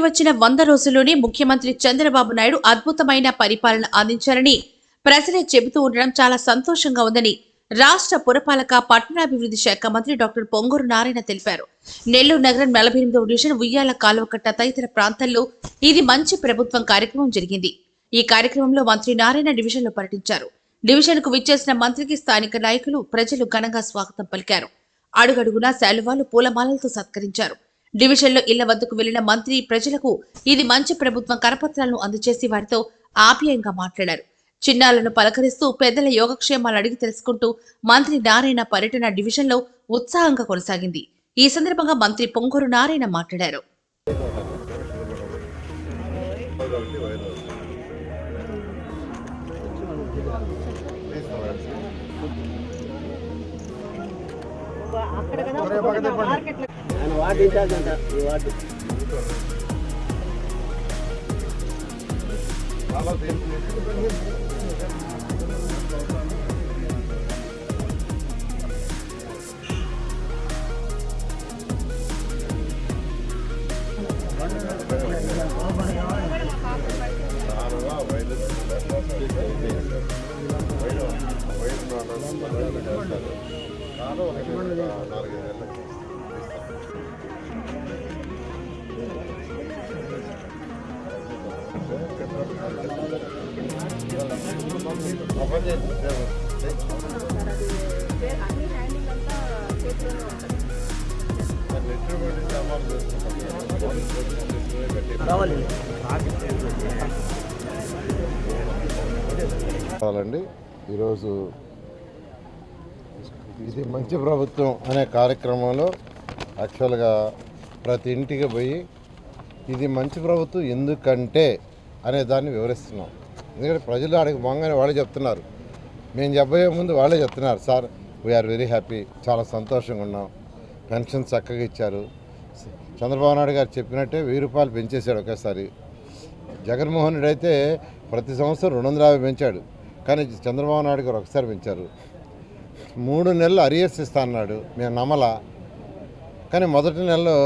వచ్చిన 100 రోజుల్లోనే ముఖ్యమంత్రి చంద్రబాబు నాయుడు అద్భుతమైన పరిపాలన అందించారని ప్రజలే చెబుతూ ఉండడం చాలా సంతోషంగా ఉందని రాష్ట్ర పురపాలక పట్టణాభివృద్ధి శాఖ మంత్రి డాక్టర్ పొంగూరు నారాయణ తెలిపారు. నెల్లూరు నగరం 48వ డివిజన్ ఉయ్యాల కాలువకట్ట తదితర ప్రాంతాల్లో ఇది మంచి ప్రభుత్వం కార్యక్రమం జరిగింది. ఈ కార్యక్రమంలో మంత్రి నారాయణ డివిజన్లో పర్యటించారు. డివిజన్కు విచ్చేసిన మంత్రికి స్థానిక నాయకులు, ప్రజలు ఘనంగా స్వాగతం పలికారు. అడుగడుగునా శాలువాలు, పూలమాలలతో సత్కరించారు. డివిజన్లో ఇళ్ల వద్దకు వెళ్లిన మంత్రి ప్రజలకు ఇది మంచి ప్రభుత్వం కరపత్రాలను అందజేసి వారితో ఆప్యాయంగా మాట్లాడారు. చిన్నాలను పలకరిస్తూ పెద్దల యోగక్షేమాలు అడిగి తెలుసుకుంటూ మంత్రి నారాయణ పర్యటన డివిజన్లో ఉత్సాహంగా కొనసాగింది. ఈ సందర్భంగా మంత్రి పొంగూరు నారాయణ మాట్లాడారు. చాలండి. ఈరోజు ఇది మంచి ప్రభుత్వం అనే కార్యక్రమంలో యాక్చువల్గా ప్రతి ఇంటికి పోయి ఇది మంచి ప్రభుత్వం ఎందుకంటే అనే దాన్ని వివరిస్తున్నాం. ఎందుకంటే ప్రజలు ఆడికి బాగానే వాళ్ళే చెప్తున్నారు. మేము చెప్పబోయే ముందు వాళ్ళే చెప్తున్నారు, సార్ వీఆర్ వెరీ హ్యాపీ, చాలా సంతోషంగా ఉన్నాం, పెన్షన్ చక్కగా ఇచ్చారు. చంద్రబాబు నాయుడు గారు చెప్పినట్టే 1000 రూపాయలు పెంచేశాడు ఒకేసారి. జగన్మోహన్ రెడ్డి అయితే ప్రతి సంవత్సరం 250 పెంచాడు, కానీ చంద్రబాబు నాయుడు గారు ఒకసారి పెంచారు. 3 నెలలు అరియర్స్ ఇస్తా అన్నాడు, మేము నమ్మలా, కానీ మొదటి నెలలో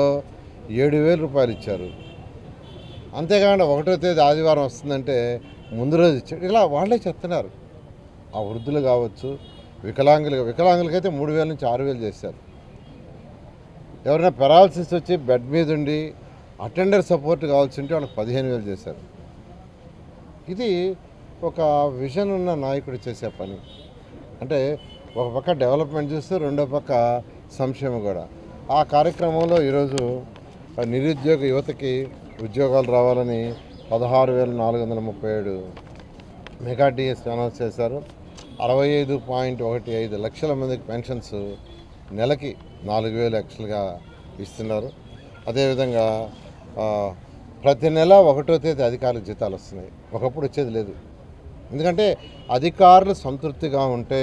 7000 రూపాయలు ఇచ్చారు. అంతేకాకుండా 1వ తేదీ ఆదివారం వస్తుందంటే ముందు రోజు ఇచ్చాడు. ఇలా వాళ్ళే చెప్తున్నారు. ఆ వృద్ధులు కావచ్చు, వికలాంగులకైతే 3000 నుంచి 6000 చేశారు. ఎవరైనా పెరాలసిస్ వచ్చి బెడ్ మీద ఉండి అటెండర్ సపోర్ట్ కావాల్సి ఉంటే వాళ్ళకి 15000 చేశారు. ఇది ఒక విజన్ ఉన్న నాయకుడు చేసే పని. అంటే ఒక పక్క డెవలప్మెంట్ చూస్తూ రెండో పక్క సంక్షేమం కూడా. ఆ కార్యక్రమంలో ఈరోజు నిరుద్యోగ యువతకి ఉద్యోగాలు రావాలని 16,437 మెగా డిఎస్ అనౌన్స్ చేశారు. 65.15 లక్షల మందికి పెన్షన్స్ నెలకి 4,000 లక్షలుగా ఇస్తున్నారు. అదేవిధంగా ప్రతి నెల 1వ తేదీ అధికారుల జీతాలు వస్తున్నాయి. ఒకప్పుడు వచ్చేది లేదు. ఎందుకంటే అధికారులు సంతృప్తిగా ఉంటే,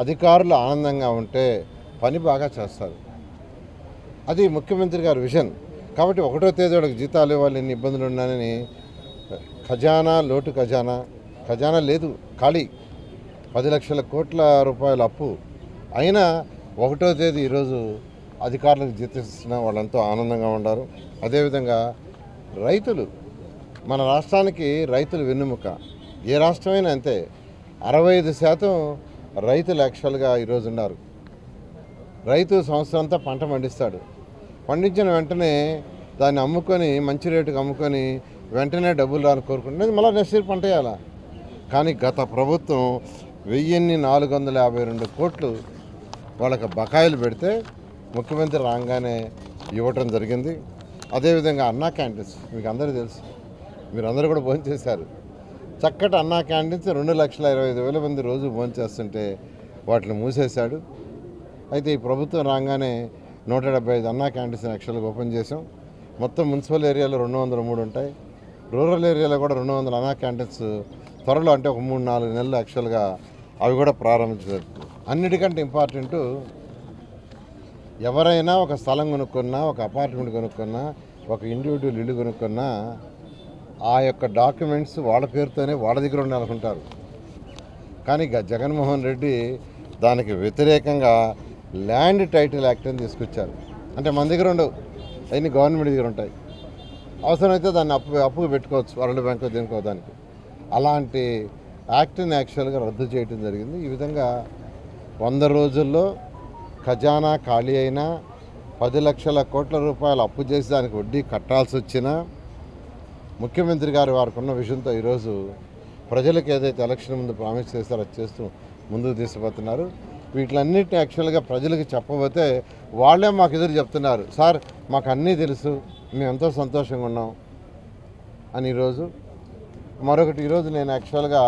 అధికారులు ఆనందంగా ఉంటే పని బాగా చేస్తారు. అది ముఖ్యమంత్రి గారి విజన్. కాబట్టి 1వ తేదీ వాళ్ళకి జీతాలు ఇవ్వాలి, ఎన్ని ఇబ్బందులు ఉన్నాయని ఖజానా లోటు, ఖజానా లేదు, ఖాళీ 10 లక్షల కోట్ల రూపాయల అప్పు అయినా 1వ తేదీ ఈరోజు అధికారులకు జీతిస్తున్న వాళ్ళంతా ఆనందంగా ఉన్నారు. అదేవిధంగా రైతులు, మన రాష్ట్రానికి రైతులు వెన్నెముక. ఏ రాష్ట్రమైనా అంతే. 65% రైతులు యాక్చువల్గా ఈరోజు ఉన్నారు. రైతు సంవత్సరం అంతా పంట పండిస్తాడు. పండించిన వెంటనే దాన్ని అమ్ముకొని, మంచి రేటుకి అమ్ముకొని వెంటనే డబ్బులు రాని కోరుకుంటున్నది, మళ్ళీ నెక్స్ట్ ఇయర్ పంట వేయాలా. కానీ గత ప్రభుత్వం 1452 కోట్లు వాళ్ళకి బకాయిలు పెడితే ముఖ్యమంత్రి రాగానే ఇవ్వటం జరిగింది. అదేవిధంగా అన్నా క్యాంటీన్స్ మీకు అందరూ తెలుసు, మీరందరూ కూడా భోజనం చేశారు. చక్కటి అన్నా క్యాంటీన్స్ 2,25,000 మంది రోజు భోజనం చేస్తుంటే వాటిని మూసేశాడు. అయితే ఈ ప్రభుత్వం రాగానే 175 అన్నా క్యాంటీన్స్ యాక్చువల్గా ఓపెన్ చేసాం. మొత్తం మున్సిపల్ ఏరియాలో 203 ఉంటాయి. రూరల్ ఏరియాలో కూడా 200 అన్నా క్యాంటీన్స్ త్వరలో, అంటే ఒక 3-4 నెలలు యాక్చువల్గా అవి కూడా ప్రారంభించారు. అన్నిటికంటే ఇంపార్టెంటు, ఎవరైనా ఒక స్థలం కొనుక్కున్నా, ఒక అపార్ట్మెంట్ కొనుక్కున్నా, ఒక ఇండివిజువల్ ఇల్లు కొనుక్కున్నా ఆ యొక్క డాక్యుమెంట్స్ వాళ్ళ పేరుతోనే వాళ్ళ దగ్గర ఉండాలనుకుంటారు. కానీ జగన్మోహన్ రెడ్డి దానికి వ్యతిరేకంగా ల్యాండ్ టైటిల్ యాక్ట్ అని తీసుకొచ్చారు. అంటే మన దగ్గర ఉండవు, అవన్నీ గవర్నమెంట్ దగ్గర ఉంటాయి. అవసరమైతే దాన్ని అప్పుగా పెట్టుకోవచ్చు, వరల్డ్ బ్యాంక్ దేనికో దానికి. అలాంటి యాక్ట్ని యాక్చువల్గా రద్దు చేయడం జరిగింది. ఈ విధంగా 100 రోజుల్లో ఖజానా ఖాళీ అయినా 10 లక్షల కోట్ల రూపాయలు అప్పు చేసి దానికి వడ్డీ కట్టాల్సి వచ్చినా ముఖ్యమంత్రి గారు వారికి ఉన్న విషయంతో ఈరోజు ప్రజలకు ఏదైతే ఎలక్షన్ ముందు ప్రామిస్ చేస్తారో అది చేస్తూ ముందుకు తీసుకుపోతున్నారు. వీటిలన్నిటిని యాక్చువల్గా ప్రజలకు చెప్పబోతే వాళ్ళే మాకు ఎదురు చెప్తున్నారు, సార్ మాకు అన్నీ తెలుసు, మేము ఎంతో సంతోషంగా ఉన్నాం అని. ఈరోజు మరొకటి, ఈరోజు నేను యాక్చువల్గా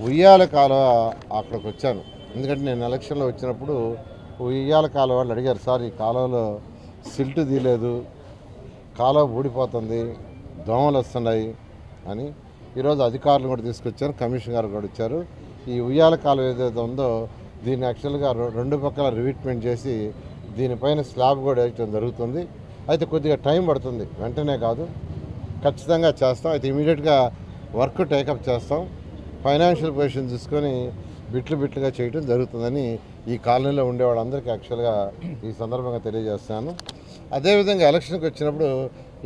ఉయ్యాల కాలువ అక్కడికి వచ్చాను. ఎందుకంటే నేను ఎలక్షన్లో వచ్చినప్పుడు ఉయ్యాల కాలువ వాళ్ళు అడిగారు, సార్ ఈ కాలువలో సిల్ట్ తీయలేదు, కాలువ ఊడిపోతుంది, దోమలు వస్తున్నాయి అని. ఈరోజు అధికారులు కూడా తీసుకొచ్చారు, కమిషన్ గారు కూడా వచ్చారు. ఈ ఉయ్యాల కాలువ ఏదైతే ఉందో దీన్ని యాక్చువల్గా 2 పక్కల రివిట్మెంట్ చేసి దీనిపైన స్లాబ్ కూడా వేయడం జరుగుతుంది. అయితే కొద్దిగా టైం పడుతుంది, వెంటనే కాదు, ఖచ్చితంగా చేస్తాం. అయితే ఇమీడియట్గా వర్క్ టేకప్ చేస్తాం. ఫైనాన్షియల్ పొజిషన్ చూసుకొని బిట్లుగా చేయడం జరుగుతుందని ఈ కాలనీలో ఉండే వాళ్ళందరికీ యాక్చువల్గా ఈ సందర్భంగా తెలియజేస్తాను. అదేవిధంగా ఎలక్షన్కి వచ్చినప్పుడు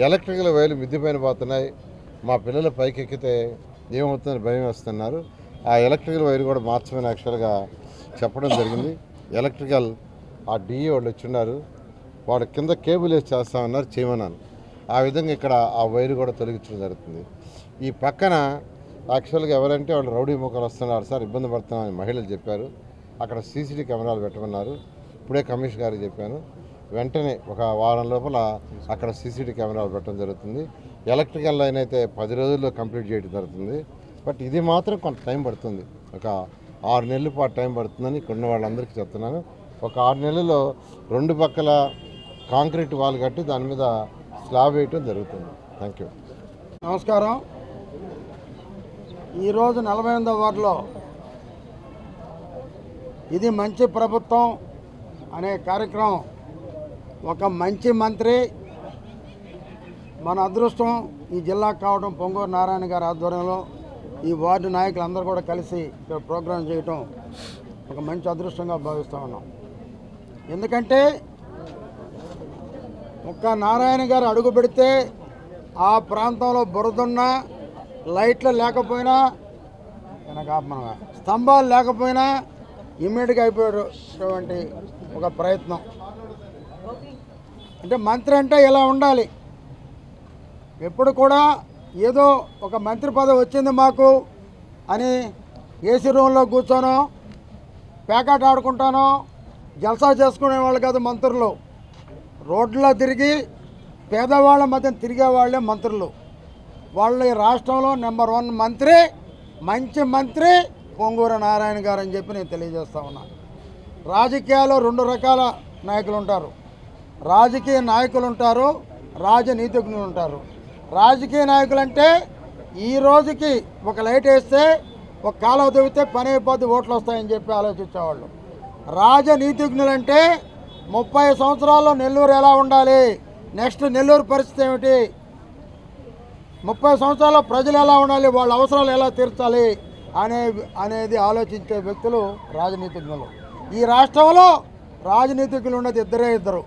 ఎలక్ట్రికల్ వైర్లు మిద్దిపైన పోతున్నాయి, మా పిల్లలు పైకి ఎక్కితే ఏమవుతుందని భయం వేస్తున్నారు. ఆ ఎలక్ట్రికల్ వైర్ కూడా మార్చమని యాక్చువల్గా చెప్పడం జరిగింది. ఎలక్ట్రికల్ ఆ డిఈ వాళ్ళు వచ్చిన్నారు, వాడు కింద కేబుల్ వేసి చేస్తామన్నారు, చేయమన్నాను. ఆ విధంగా ఇక్కడ ఆ వైరు కూడా తొలగించడం జరుగుతుంది. ఈ పక్కన యాక్చువల్గా ఎవరంటే వాళ్ళు రౌడీ ముఖాలు వస్తున్నారు సార్, ఇబ్బంది పడుతున్నామని మహిళలు చెప్పారు. అక్కడ సీసీటీవీ కెమెరాలు పెట్టమన్నారు. ఇప్పుడే కమిషనర్ గారికి చెప్పాను, వెంటనే ఒక వారం లోపల అక్కడ సీసీటీవీ కెమెరాలు పెట్టడం జరుగుతుంది. ఎలక్ట్రికల్ లైన్ అయితే 10 రోజుల్లో కంప్లీట్ చేయడం జరుగుతుంది. బట్ ఇది మాత్రం కొంత టైం పడుతుంది, ఒక 6 నెలల పాటు టైం పడుతుందని ఇక్కడ ఉన్న వాళ్ళందరికీ చెప్తున్నాను. ఒక 6 నెలల్లో 2 పక్కల కాంక్రీట్ వాల్ కట్టి దాని మీద స్లాబ్ వేయటం జరుగుతుంది. Thank you. నమస్కారం. ఈరోజు 48వ వార్డులో ఇది మంచి ప్రభుత్వం అనే కార్యక్రమం, ఒక మంచి మంత్రి, మన అదృష్టం ఈ జిల్లాకు కావడం, పొంగూరు నారాయణ గారి ఆధ్వర్యంలో ఈ వార్డు నాయకులందరూ కూడా కలిసి ఇక్కడ ప్రోగ్రాం చేయటం ఒక మంచి అదృష్టంగా భావిస్తూ ఉన్నాం. ఎందుకంటే ఒక్క నారాయణ గారు అడుగు పెడితే ఆ ప్రాంతంలో బురదున్నా, లైట్లు లేకపోయినా, స్తంభాలు లేకపోయినా ఇమ్మీడియట్గా అయిపోయేటువంటి ఒక ప్రయత్నం. అంటే మంత్రి అంటే ఇలా ఉండాలి. ఎప్పుడు కూడా ఏదో ఒక మంత్రి పదవి వచ్చింది మాకు అని ఏసీ రూమ్లో కూర్చోనో పేకాట ఆడుకుంటానో జల్సా చేసుకునే వాళ్ళు కాదు మంత్రులు. రోడ్లో తిరిగి పేదవాళ్ళ మధ్య తిరిగే వాళ్ళే మంత్రులు. వాళ్ళ ఈ రాష్ట్రంలో నెంబర్ 1 మంత్రి, మంచి మంత్రి పొంగూరు నారాయణ గారు అని చెప్పి నేను తెలియజేస్తా ఉన్నా. రాజకీయాల్లో 2 రకాల నాయకులు ఉంటారు. రాజకీయ నాయకులు ఉంటారు, రాజనీతిజ్ఞులు ఉంటారు. రాజకీయ నాయకులు అంటే ఈ రోజుకి ఒక లైట్ వేస్తే, ఒక కాలువ తవ్వితే పని అయిపోద్ది, ఓట్లు వస్తాయని చెప్పి ఆలోచించేవాళ్ళు. రాజనీతిజ్ఞులు అంటే 30 సంవత్సరాల్లో నెల్లూరు ఎలా ఉండాలి, నెక్స్ట్ నెల్లూరు పరిస్థితి ఏమిటి, 30 సంవత్సరాల్లో ప్రజలు ఎలా ఉండాలి, వాళ్ళ అవసరాలు ఎలా తీర్చాలి అనేది ఆలోచించే వ్యక్తులు రాజనీతిజ్ఞులు. ఈ రాష్ట్రంలో రాజనీతిజ్ఞులు ఉన్నది ఇద్దరు.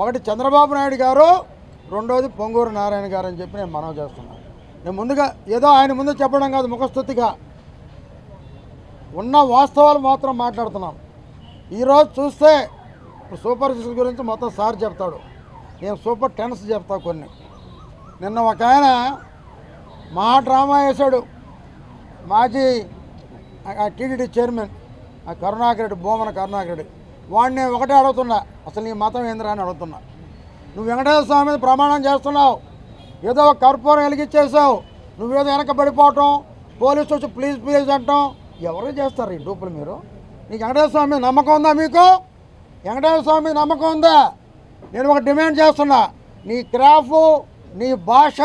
ఒకటి చంద్రబాబు నాయుడు గారు, రెండోది పొంగూరు నారాయణ గారు అని చెప్పి నేను మనవి చేస్తున్నాను. నేను ముందుగా ఏదో ఆయన ముందు చెప్పడం కాదు, ముఖస్తుతిగా ఉన్న వాస్తవాలు మాత్రం మాట్లాడుతున్నాం. ఈరోజు చూస్తే సూపర్ సిక్స్ గురించి మొత్తం సార్ చెప్తాడు, నేను సూపర్ టెన్స్ చెప్తా కొన్ని. నిన్న ఒక ఆయన మహా డ్రామా వేశాడు, మాజీ టీడీడీ చైర్మన్ కరుణాకర్ రెడ్డి, భూమన కరుణాకర్ రెడ్డి. వాడిని ఒకటే అడుగుతున్నా, అసలు నీ మతం ఏందిరా అని అడుగుతున్నా. నువ్వు వెంకటేశ్వర స్వామి మీద ప్రమాణం చేస్తున్నావు, ఏదో ఒక కర్పూరం వెలిగించేసావు, నువ్వేదో వెనక పడిపోవటం, పోలీసు వచ్చి ప్లీజ్ అంటాం. ఎవరు చేస్తారు ఈ డూపులు మీరు? నీకు వెంకటేశ్వర స్వామి మీద నమ్మకం ఉందా? మీకు వెంకటేశ్వర స్వామి మీద నమ్మకం ఉందా? నేను ఒక డిమాండ్ చేస్తున్నా, నీ క్రాఫు, నీ భాష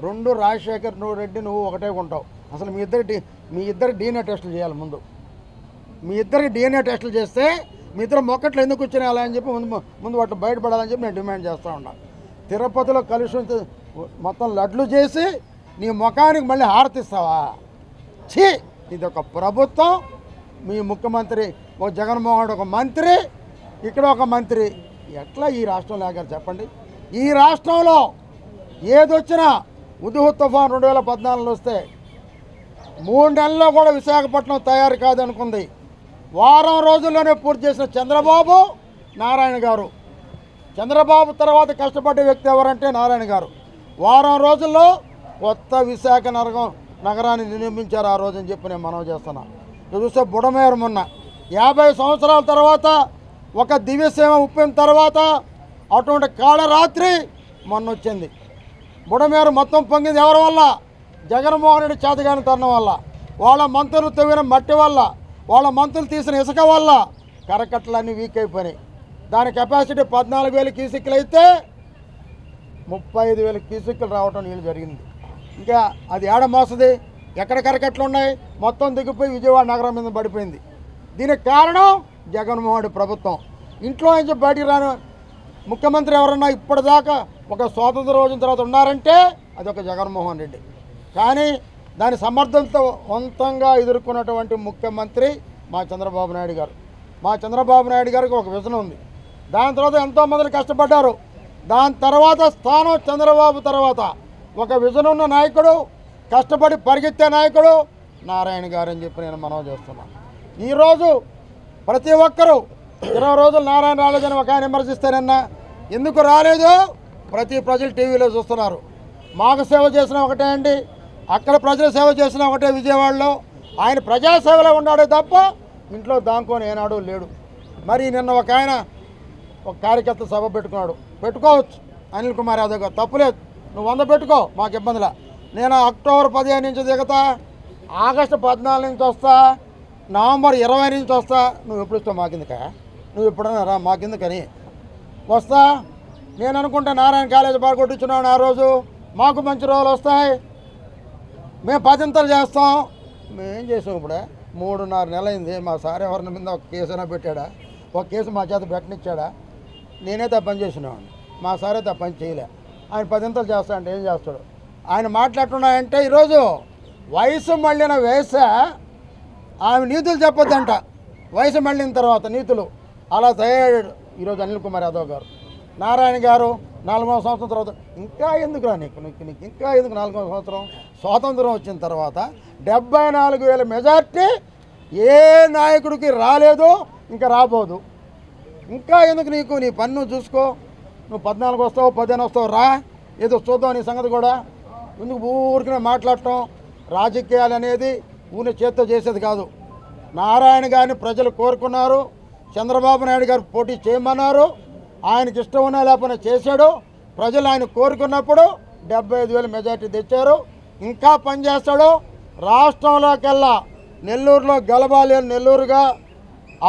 రెండు రాజశేఖర్ రెడ్డి నువ్వు ఒకటే ఉంటావు. అసలు మీ ఇద్దరు DNA టెస్టులు చేయాలి ముందు. మీ ఇద్దరికి DNA టెస్టులు చేస్తే మీ ఇద్దరు మొక్కట్లు ఎందుకు వచ్చినాయాలి అని చెప్పి ముందు వాటిని బయటపడాలని చెప్పి నేను డిమాండ్ చేస్తూ ఉన్నాను. తిరుపతిలో కలిసి మొత్తం లడ్లు చేసి నీ ముఖానికి మళ్ళీ హారతిస్తావా? ఛీ, ఇది ఒక ప్రభుత్వం. మీ ముఖ్యమంత్రి ఒక జగన్మోహన్ ఒక మంత్రి, ఇక్కడ ఒక మంత్రి. ఎట్లా ఈ రాష్ట్రం లేగారు చెప్పండి? ఈ రాష్ట్రంలో ఏదొచ్చినా ఉదుహు తుఫాన్ 2014 వస్తే 3 నెలల్లో కూడా విశాఖపట్నం తయారు కాదనుకుంది. వారం రోజుల్లోనే పూర్తి చేసిన చంద్రబాబు నారాయణ గారు. చంద్రబాబు తర్వాత కష్టపడ్డ వ్యక్తి ఎవరంటే నారాయణ గారు. వారం రోజుల్లో కొత్త విశాఖ నగరాన్ని నిర్మించారు ఆ రోజు అని చెప్పి నేను మనవి చేస్తున్నాను. చూస్తే బుడమేరు మొన్న 50 సంవత్సరాల తర్వాత ఒక దివ్యసీమ ఉప్పిన తర్వాత అటువంటి కాళరాత్రి మొన్న వచ్చింది. బుడమేరు మొత్తం పొంగింది ఎవరి వల్ల? జగన్మోహన్ రెడ్డి చేతగాని తరుణం వల్ల, వాళ్ళ మంత్రులు తవ్విన మట్టి వల్ల, వాళ్ళ మంత్రులు తీసిన ఇసుక వల్ల కరకట్టలన్నీ వీక్ అయిపోయినాయి. దాని కెపాసిటీ 14,000 క్యూసెక్కులు అయితే 35,000 క్యూసెక్కులు రావటం నీళ్ళు జరిగింది. ఇంకా అది ఏడ మోస్తుంది? ఎక్కడ కరకట్లు ఉన్నాయి? మొత్తం దిగిపోయి విజయవాడ నగరం మీద పడిపోయింది. దీనికి కారణం జగన్మోహన్ రెడ్డి ప్రభుత్వం. ఇంట్లో నుంచి బయటికి రాని ముఖ్యమంత్రి ఎవరన్నా ఇప్పటిదాకా ఒక స్వాతంత్ర రోజున తర్వాత ఉన్నారంటే అది ఒక జగన్మోహన్ రెడ్డి. కానీ దాని సమర్థవంతంగా ఎదుర్కొన్నటువంటి ముఖ్యమంత్రి మా చంద్రబాబు నాయుడు గారు. మా చంద్రబాబు నాయుడు గారికి ఒక విజన్ ఉంది. దాని తర్వాత ఎంతోమంది కష్టపడ్డారు. దాని తర్వాత స్థానం చంద్రబాబు తర్వాత ఒక విజన్ ఉన్న నాయకుడు, కష్టపడి పరిగెత్తే నాయకుడు నారాయణ గారు అని చెప్పి నేను మనవి చేస్తున్నాను. ఈరోజు ప్రతి ఒక్కరూ 20 రోజులు నారాయణ రాలేదని ఒక ఆయన విమర్శిస్తారన్నా, ఎందుకు రాలేదు? ప్రజలు టీవీలో చూస్తున్నారు. మాకు సేవ చేసిన ఒకటే అండి, అక్కడ ప్రజలు సేవ చేసిన ఒకటే విజయవాడలో. ఆయన ప్రజాసేవలో ఉన్నాడే తప్ప ఇంట్లో దాంకొని ఏనాడు లేడు. మరి నిన్న ఒక ఆయన ఒక కార్యకర్త సభ పెట్టుకోవచ్చు అనిల్ కుమార్ యాదవ్ గారు, తప్పులేదు, నువ్వు 100 పెట్టుకో, మాకు ఇబ్బందిలా. నేను అక్టోబర్ 15 నుంచి దిగుతా, ఆగస్టు 14 నుంచి వస్తా, నవంబర్ 20 నుంచి వస్తా. నువ్వు ఎప్పుడు ఇస్తావు? మాకిందుకా? నువ్వు ఎప్పుడన్నా రా, మాకిందుకని వస్తా. నేను అనుకుంటా నారాయణ కాలేజీ బాగొట్టించున్నాను ఆ రోజు, మాకు మంచి రోజులు వస్తాయి, మేము 10 చేస్తాం. మేమేం చేసాం? ఇప్పుడే 3.5 నెలలు అయింది. మా సార్ ఎవరిని మీద ఒక కేసు అయినా పెట్టాడా? ఒక కేసు మా చేత పెట్టనిచ్చాడా? నేనైతే ఆ పని చేసినావాడిని, మా సార్ అయితే ఆ పని చేయలే. ఆయన 10 చేస్తా అంటే ఏం చేస్తాడు? ఆయన మాట్లాడుతున్నాయంటే ఈరోజు వయసు మళ్ళిన వేస ఆమె నీతులు చెప్పొద్దంట. వయసు మళ్ళిన తర్వాత నీతులు అలా తయారాడు ఈరోజు అనిల్ కుమార్ యాదవ్ గారు. నారాయణ గారు 4వ సంవత్సరం తర్వాత ఇంకా ఎందుకురా నీకు ఇంకా ఎందుకు 4వ సంవత్సరం? స్వాతంత్రం వచ్చిన తర్వాత 74,000 మెజార్టీ ఏ నాయకుడికి రాలేదు, ఇంకా రాబోదు. ఇంకా ఎందుకు నీకు? నీ పని నువ్వు చూసుకో. నువ్వు 14 వస్తావు, 15 వస్తావు, రా, ఏదో చూద్దాం నీ సంగతి కూడా. ఎందుకు ఊరికనే మాట్లాడటం? రాజకీయాలు అనేది ఊరిని చేత్తో చేసేది కాదు. నారాయణ గారిని ప్రజలు కోరుకున్నారు, చంద్రబాబు నాయుడు గారు పోటీ చేయమన్నారు, ఆయనకి ఇష్టం ఉన్నా లేకపోయినా చేశాడు. ప్రజలు ఆయన కోరుకున్నప్పుడు 75,000 మెజార్టీ తెచ్చారు. ఇంకా పనిచేస్తాడు. రాష్ట్రంలోకెల్లా నెల్లూరులో గెలవాలి అని నెల్లూరుగా,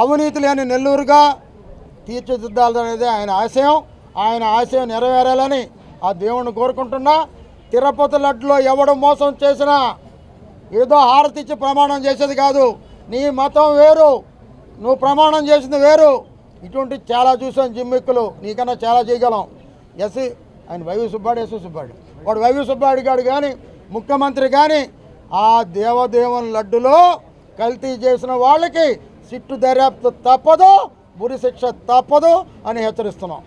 అవినీతి లేని నెల్లూరుగా తీర్చిదిద్దాలనేది ఆయన ఆశయం. ఆయన ఆశయం నెరవేరాలని ఆ దేవుణ్ణి కోరుకుంటున్నా. తిరుపతి లడ్డులో ఎవడు మోసం చేసినా ఏదో హారతి ఇచ్చి ప్రమాణం చేసేది కాదు. నీ మతం వేరు, నువ్వు ప్రమాణం చేసింది వేరు. ఇటువంటి చాలా చూసాం జిమ్మిక్కులు, నీకన్నా చాలా చేయగలం. ఆయన వైవి సుబ్బాడు, సుబ్బాడు, వాడు వైవి సుబ్బాడు గారు కానీ ముఖ్యమంత్రి కానీ ఆ దేవదేవన్ లడ్డులో కల్తీ చేసిన వాళ్ళకి సిట్టు దర్యాప్తు తప్పదు, ఉరి శిక్ష తప్పదు అని హెచ్చరిస్తున్నాం.